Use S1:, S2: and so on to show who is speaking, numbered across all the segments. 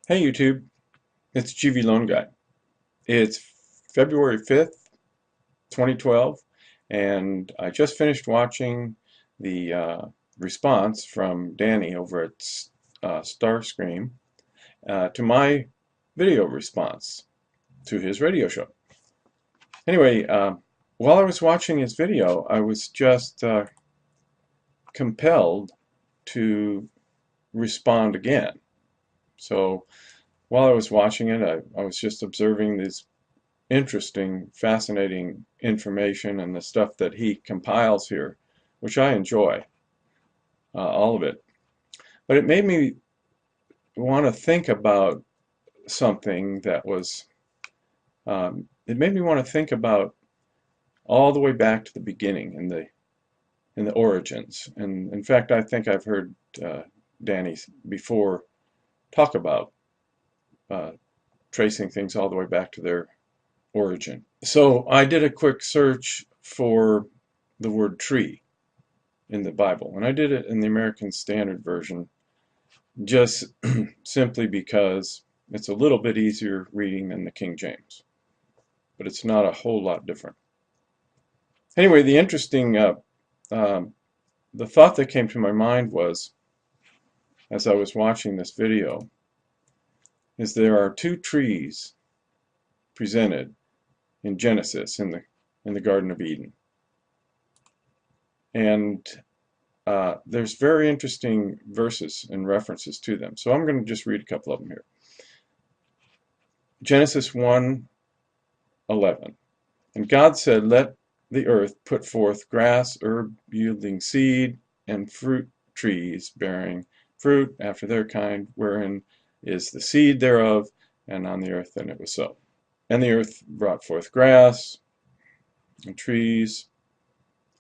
S1: Hey YouTube, it's GV Lone Guy. It's February 5th, 2012, and I just finished watching the response from Danny over at Starscream to my video response to his radio show. Anyway, while I was watching his video, I was just compelled to respond again. So while I was watching it, I was just observing this interesting, fascinating information and the stuff that he compiles here, which I enjoy, all of it. But it made me want to think about something that was, it made me want to think about all the way back to the beginning in the origins. And in fact, I think I've heard Danny before talk about tracing things all the way back to their origin. So I did a quick search for the word tree in the Bible, and I did it in the American Standard Version just simply because it's a little bit easier reading than the King James, but it's not a whole lot different. Anyway, the thought that came to my mind was, as I was watching this video, is there are two trees presented in Genesis in the Garden of Eden. And there's very interesting verses and references to them. So I'm going to just read a couple of them here. Genesis 1:11. And God said, "Let the earth put forth grass, herb yielding seed, and fruit trees bearing fruit after their kind, wherein is the seed thereof, and on the earth." And it was so. And the earth brought forth grass and trees,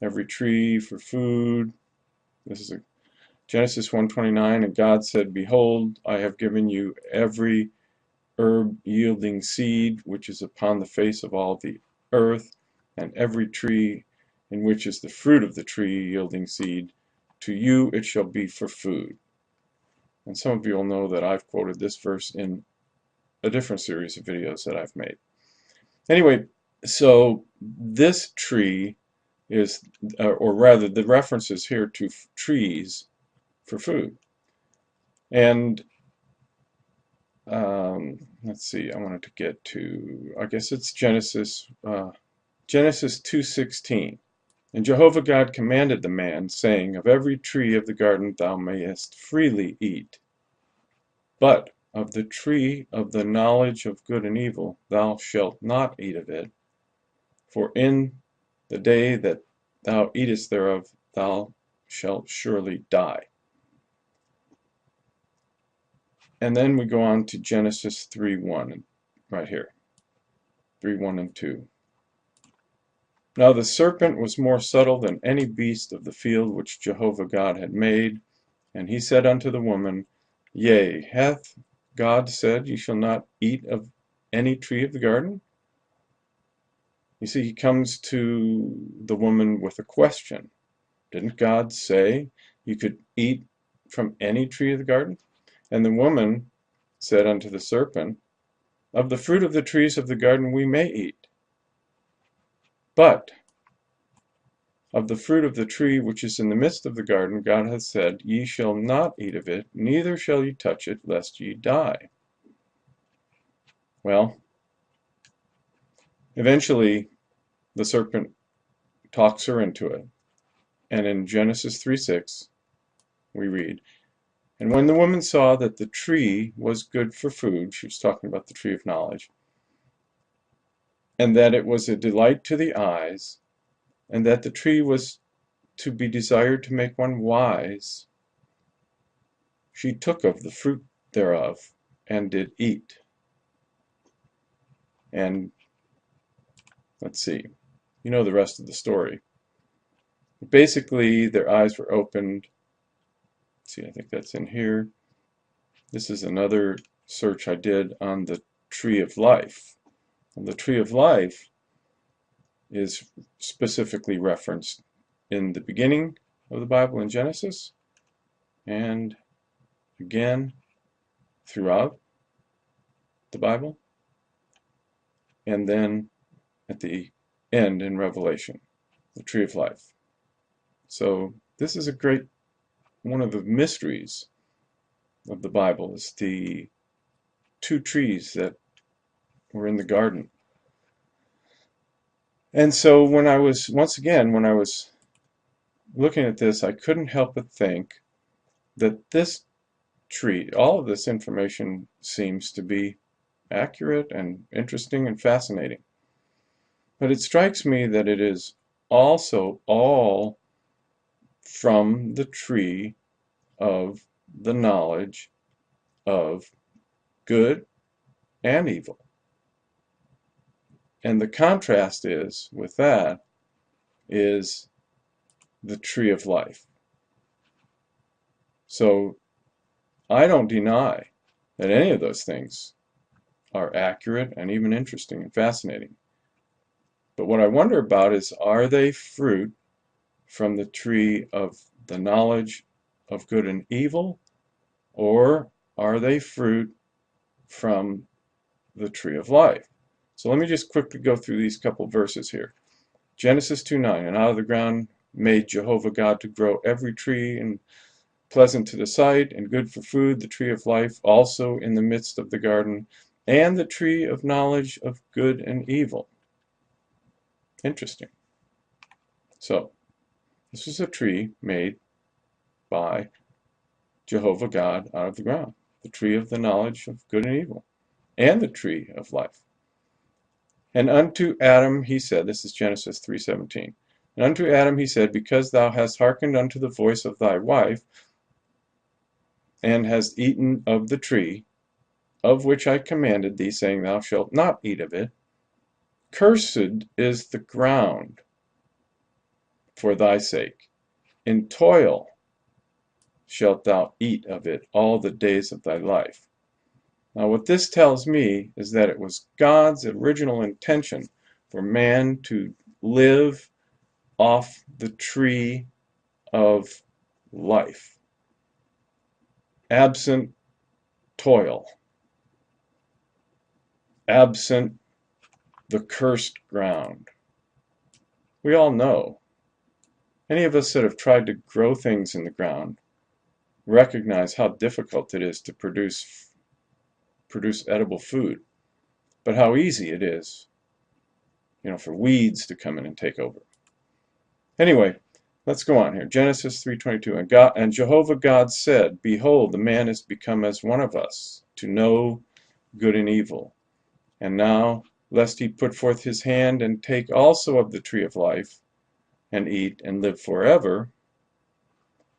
S1: every tree for food. This is Genesis 1:29. And God said, "Behold, I have given you every herb yielding seed which is upon the face of all the earth, and every tree in which is the fruit of the tree yielding seed. To you it shall be for food." And some of you will know that I've quoted this verse in a different series of videos that I've made. Anyway, so this tree is, or rather the references here to trees for food. And let's see, I wanted to get to, I guess it's Genesis 2:16. And Jehovah God commanded the man, saying, "Of every tree of the garden thou mayest freely eat, but of the tree of the knowledge of good and evil thou shalt not eat of it, for in the day that thou eatest thereof thou shalt surely die." And then we go on to Genesis 3:1, right here, 3:1 and 2. Now the serpent was more subtle than any beast of the field which Jehovah God had made. And he said unto the woman, Yea, hath God said, Ye shall not eat of any tree of the garden? You see, he comes to the woman with a question. Didn't God say you could eat from any tree of the garden? And the woman said unto the serpent, Of the fruit of the trees of the garden we may eat, but of the fruit of the tree which is in the midst of the garden God hath said, Ye shall not eat of it, neither shall ye touch it, lest ye die. Well, eventually the serpent talks her into it. And in Genesis 3:6 we read, And when the woman saw that the tree was good for food, she was talking about the tree of knowledge, and that it was a delight to the eyes, and that the tree was to be desired to make one wise, she took of the fruit thereof, and did eat. And let's see, you know the rest of the story. Basically, their eyes were opened. Let's see, I think that's in here. This is another search I did on the tree of life. And the tree of life is specifically referenced in the beginning of the Bible in Genesis, and again throughout. the Bible, and then at the end in Revelation, the tree of life. So this is a great, one of the mysteries of the Bible is the two trees that were in the garden. And so when I was, once again, when I was looking at this, I couldn't help but think that this tree, all of this information seems to be accurate and interesting and fascinating. But it strikes me that it is also all from the tree of the knowledge of good and evil. And the contrast is, with that, is the tree of life. So I don't deny that any of those things are accurate and even interesting and fascinating. But what I wonder about is, are they fruit from the tree of the knowledge of good and evil, or are they fruit from the tree of life? So let me just quickly go through these couple verses here. Genesis 2:9, and out of the ground made Jehovah God to grow every tree and pleasant to the sight and good for food, the tree of life also in the midst of the garden, and the tree of knowledge of good and evil. Interesting. So this was a tree made by Jehovah God out of the ground, the tree of the knowledge of good and evil, and the tree of life. And unto Adam he said, this is Genesis 3:17, and unto Adam he said, because thou hast hearkened unto the voice of thy wife, and hast eaten of the tree, of which I commanded thee, saying, thou shalt not eat of it, cursed is the ground for thy sake. In toil shalt thou eat of it all the days of thy life. Now what this tells me is that it was God's original intention for man to live off the tree of life, absent toil, absent the cursed ground. We all know, any of us that have tried to grow things in the ground recognize how difficult it is to produce edible food, but how easy it is, for weeds to come in and take over. Anyway, let's go on here. Genesis 3:22, and Jehovah God said, behold, the man is become as one of us, to know good and evil. And now, lest he put forth his hand and take also of the tree of life, and eat and live forever,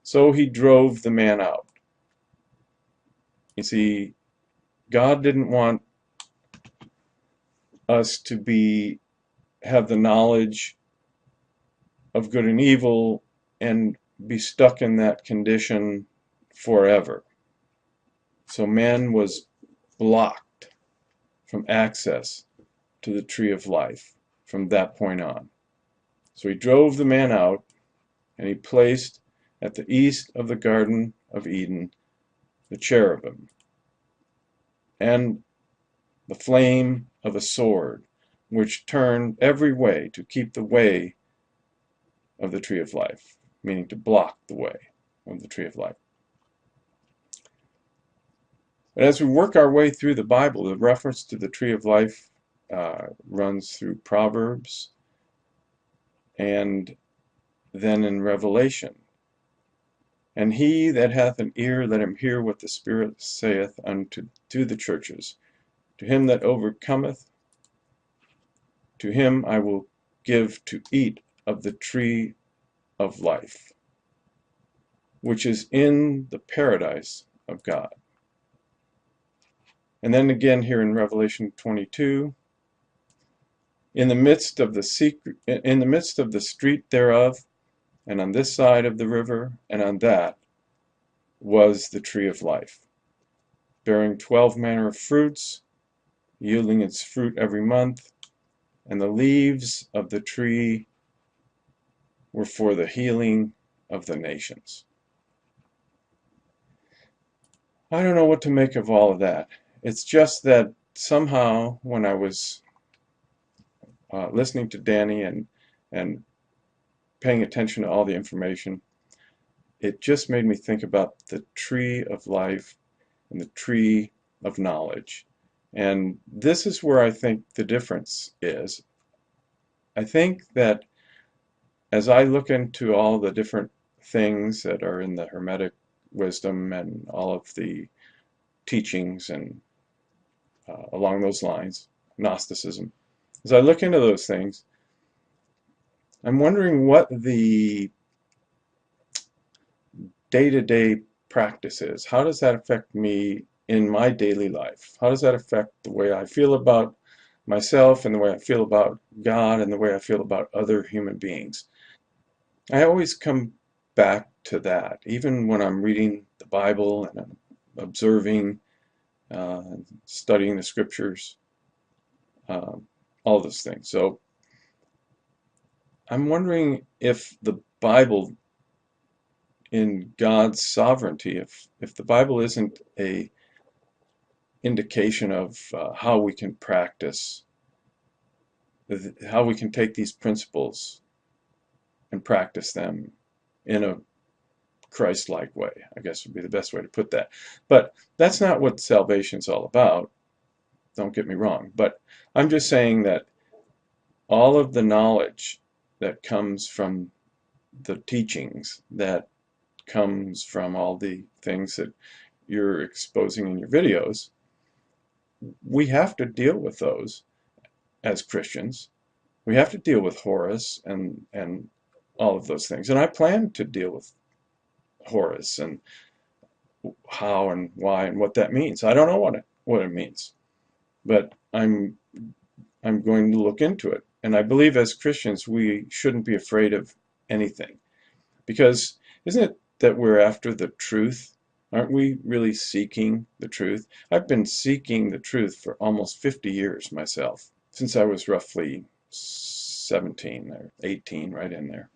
S1: so he drove the man out. You see, God didn't want us to have the knowledge of good and evil and be stuck in that condition forever. So man was blocked from access to the tree of life from that point on. So he drove the man out, and he placed at the east of the Garden of Eden the cherubim and the flame of a sword, which turned every way to keep the way of the tree of life, meaning to block the way of the tree of life. But as we work our way through the Bible, the reference to the tree of life runs through Proverbs and then in Revelation. And he that hath an ear, let him hear what the Spirit saith to the churches. To him that overcometh, to him I will give to eat of the tree of life, which is in the paradise of God. And then again here in Revelation 22, in the midst of the street thereof, and on this side of the river, and on that, was the tree of life, bearing 12 manner of fruits, yielding its fruit every month, and the leaves of the tree were for the healing of the nations. I don't know what to make of all of that. It's just that somehow when I was listening to Danny and paying attention to all the information, it just made me think about the tree of life and the tree of knowledge. And this is where I think the difference is. I think that as I look into all the different things that are in the Hermetic wisdom and all of the teachings and along those lines, Gnosticism, as I look into those things, I'm wondering what the day-to-day practice is. How does that affect me in my daily life? How does that affect the way I feel about myself and the way I feel about God and the way I feel about other human beings? I always come back to that, even when I'm reading the Bible and I'm observing, studying the scriptures, all those things. So I'm wondering if the Bible, in God's sovereignty, if the Bible isn't a indication of how we can practice, how we can take these principles and practice them in a Christ-like way, I guess would be the best way to put that. But that's not what salvation's all about, don't get me wrong. But I'm just saying that all of the knowledge that comes from the teachings, that comes from all the things that you're exposing in your videos, we have to deal with those as Christians. We have to deal with Horus and all of those things. And I plan to deal with Horus and how and why and what that means. I don't know what it means, but I'm going to look into it. And I believe as Christians we shouldn't be afraid of anything, because isn't it that we're after the truth? Aren't we really seeking the truth? I've been seeking the truth for almost 50 years myself, since I was roughly 17 or 18, right in there.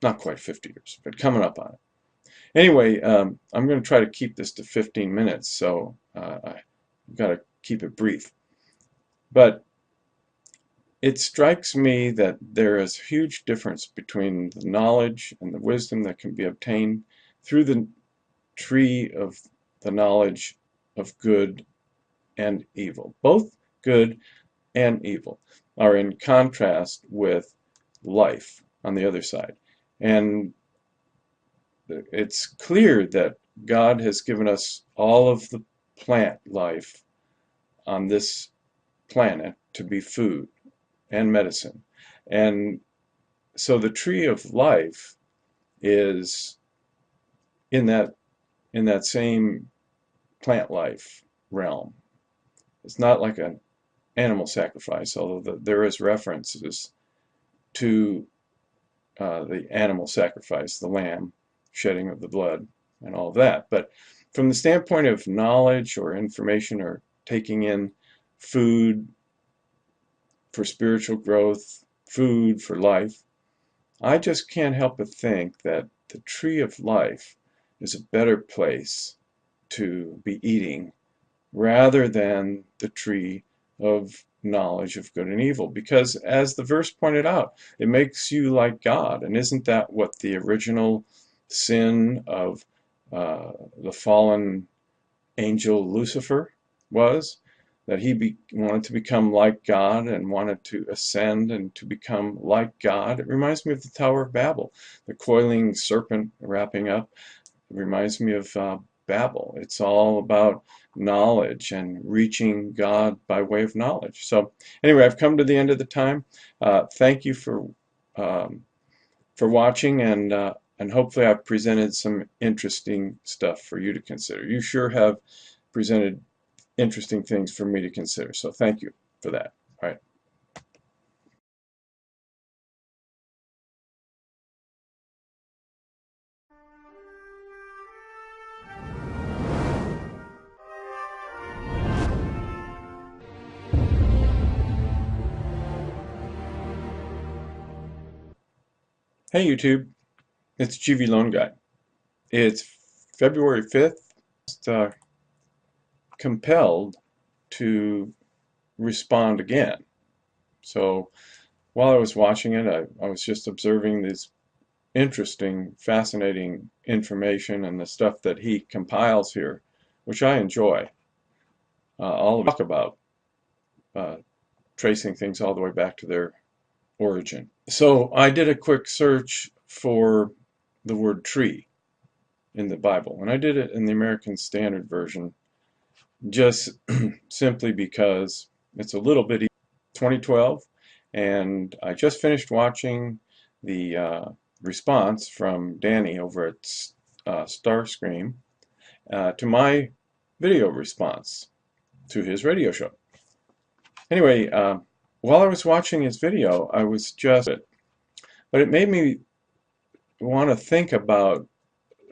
S1: Not quite 50 years, but coming up on it. Anyway, I'm going to try to keep this to 15 minutes, so I've got to keep it brief. But it strikes me that there is a huge difference between the knowledge and the wisdom that can be obtained through the tree of the knowledge of good and evil. Both good and evil are in contrast with life on the other side. And it's clear that God has given us all of the plant life on this planet to be food and medicine. And so the tree of life is in that same plant life realm. It's not like an animal sacrifice, although there is references to the animal sacrifice, the lamb, shedding of the blood, and all of that. But from the standpoint of knowledge or information or taking in food for spiritual growth, food for life, I just can't help but think that the tree of life is a better place to be eating rather than the tree of knowledge of good and evil, because as the verse pointed out, it makes you like God. And isn't that what the original sin of the fallen angel Lucifer was? That he wanted to become like God and wanted to ascend and to become like God. It reminds me of the Tower of Babel, the coiling serpent wrapping up. It reminds me of Babel. It's all about knowledge and reaching God by way of knowledge. So anyway, I've come to the end of the time. Thank you for watching, and hopefully I've presented some interesting stuff for you to consider. You sure have presented interesting things for me to consider, so thank you for that. All right. Hey YouTube, it's GV Loan Guy. It's February 5th. Compelled to respond again. So while I was watching it, I was just observing this interesting, fascinating information and the stuff that he compiles here, which I enjoy. All of talk about uh, tracing things all the way back to their origin. So I did a quick search for the word tree in the Bible, and I did it in the American Standard Version just simply because it's a little bitty. 2012, and I just finished watching the response from Danny over at Starscream to my video response to his radio show. Anyway, while I was watching his video, I was just, but it made me want to think about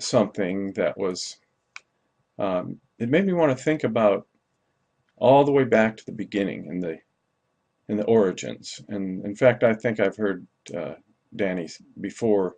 S1: something that was, it made me want to think about all the way back to the beginning in the origins. And in fact, I think I've heard Danny before